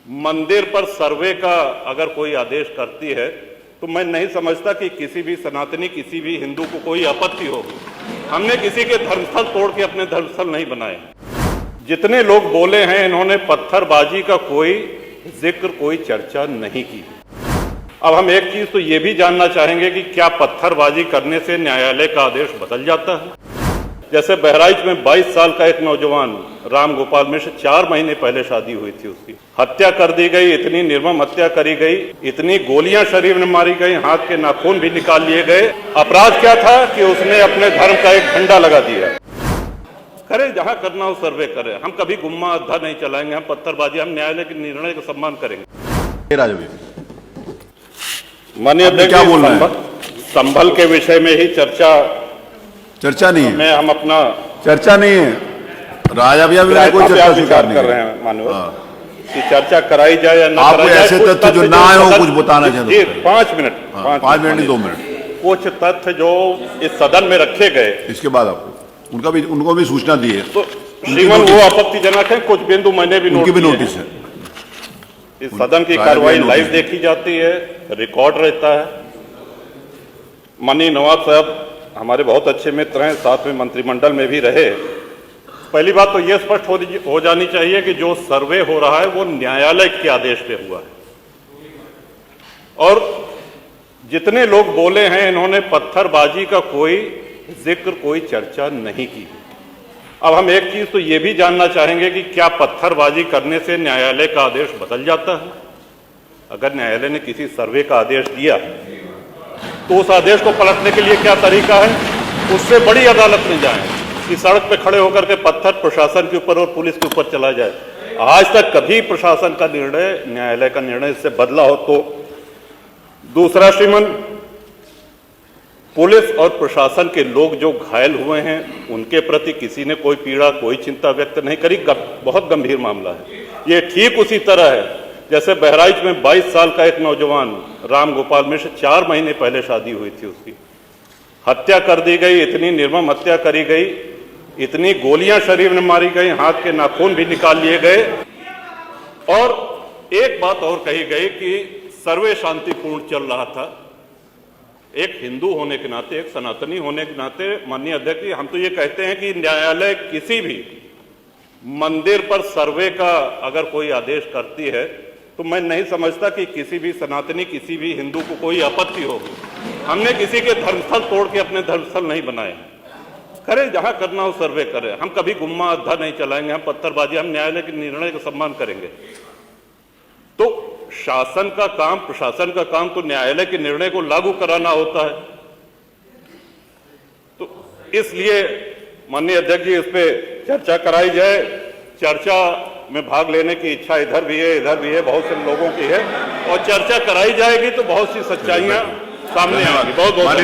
मंदिर पर सर्वे का अगर कोई आदेश करती है तो मैं नहीं समझता कि किसी भी सनातनी, किसी भी हिंदू को कोई आपत्ति होगी। हमने किसी के धर्मस्थल तोड़ के अपने धर्मस्थल नहीं बनाए। जितने लोग बोले हैं इन्होंने पत्थरबाजी का कोई जिक्र, कोई चर्चा नहीं की। अब हम एक चीज तो ये भी जानना चाहेंगे कि क्या पत्थरबाजी करने से न्यायालय का आदेश बदल जाता है? जैसे बहराइच में 22 साल का एक नौजवान राम गोपाल मिश्र, 4 महीने पहले शादी हुई थी, उसकी हत्या कर दी गई। इतनी निर्मम हत्या करी गई, इतनी गोलियां शरीर में मारी गई, हाथ के नाखून भी निकाल लिए गए। अपराध क्या था कि उसने अपने धर्म का एक झंडा लगा दिया। करे जहां करना हो सर्वे करें, हम कभी गुम्मा अद्धा नहीं चलाएंगे, हम पत्थरबाजी, हम न्यायालय के निर्णय का सम्मान करेंगे। माननीय अध्यक्ष, क्या बोल रहे हैं? संभल के विषय में ही चर्चा नहीं है। हम अपना चर्चा नहीं है, राजा भैया भी कोई चर्चा स्वीकार नहीं कर रहे हैं। मानव कि चर्चा कराई जाए या ना कराई जाए, ऐसे तथ्य जो ना आए हो कुछ बताना चाहिए। 5 मिनट, 5 मिनट नहीं 2 मिनट, कुछ तथ्य जो इस सदन में रखे गए, इसके बाद आपको उनको भी सूचना दी है तो श्रीमान वो आपत्तिजनक है। कुछ बिंदु मैंने भी नोटिस है। इस सदन की कार्रवाई लाइव देखी जाती है, रिकॉर्ड रहता है। माननीय नवाब साहब हमारे बहुत अच्छे मित्र हैं, साथ में मंत्रिमंडल में भी रहे। पहली बात तो यह स्पष्ट हो जानी चाहिए कि जो सर्वे हो रहा है वो न्यायालय के आदेश पे हुआ है। और जितने लोग बोले हैं इन्होंने पत्थरबाजी का कोई जिक्र, कोई चर्चा नहीं की। अब हम एक चीज तो ये भी जानना चाहेंगे कि क्या पत्थरबाजी करने से न्यायालय का आदेश बदल जाता है? अगर न्यायालय ने किसी सर्वे का आदेश दिया तो उस आदेश को पलटने के लिए क्या तरीका है? उससे बड़ी अदालत में जाएं कि सड़क पे खड़े होकर के पत्थर प्रशासन के ऊपर और पुलिस के ऊपर चला जाए। आज तक कभी प्रशासन का निर्णय, न्यायालय का निर्णय इससे बदला हो तो? दूसरा श्रीमान, पुलिस और प्रशासन के लोग जो घायल हुए हैं उनके प्रति किसी ने कोई पीड़ा, कोई चिंता व्यक्त नहीं करी। बहुत गंभीर मामला है ये। ठीक उसी तरह है जैसे बहराइच में 22 साल का एक नौजवान राम गोपाल मिश्र, 4 महीने पहले शादी हुई थी, उसकी हत्या कर दी गई। इतनी निर्मम हत्या करी गई, इतनी गोलियां शरीर में मारी गई, हाथ के नाखून भी निकाल लिए गए। और एक बात और कही गई कि सर्वे शांतिपूर्ण चल रहा था। एक हिंदू होने के नाते, एक सनातनी होने के नाते माननीय अध्यक्ष, हम तो ये कहते हैं कि न्यायालय किसी भी मंदिर पर सर्वे का अगर कोई आदेश करती है तो मैं नहीं समझता कि किसी भी सनातनी, किसी भी हिंदू को कोई आपत्ति होगी। हमने किसी के धर्मस्थल तोड़ के अपने धर्मस्थल नहीं बनाए। करें जहां करना हो सर्वे करें, हम कभी गुम्मा अद्धा नहीं चलाएंगे, हम पत्थरबाजी, हम न्यायालय के निर्णय का सम्मान करेंगे। तो शासन का काम, प्रशासन का काम तो न्यायालय के निर्णय को लागू कराना होता है। तो इसलिए माननीय अध्यक्ष जी, इस पे चर्चा कराई जाए। चर्चा में भाग लेने की इच्छा इधर भी है, बहुत से लोगों की है, और चर्चा कराई जाएगी तो बहुत सी सच्चाइयां सामने आएंगी। बहुत बहुत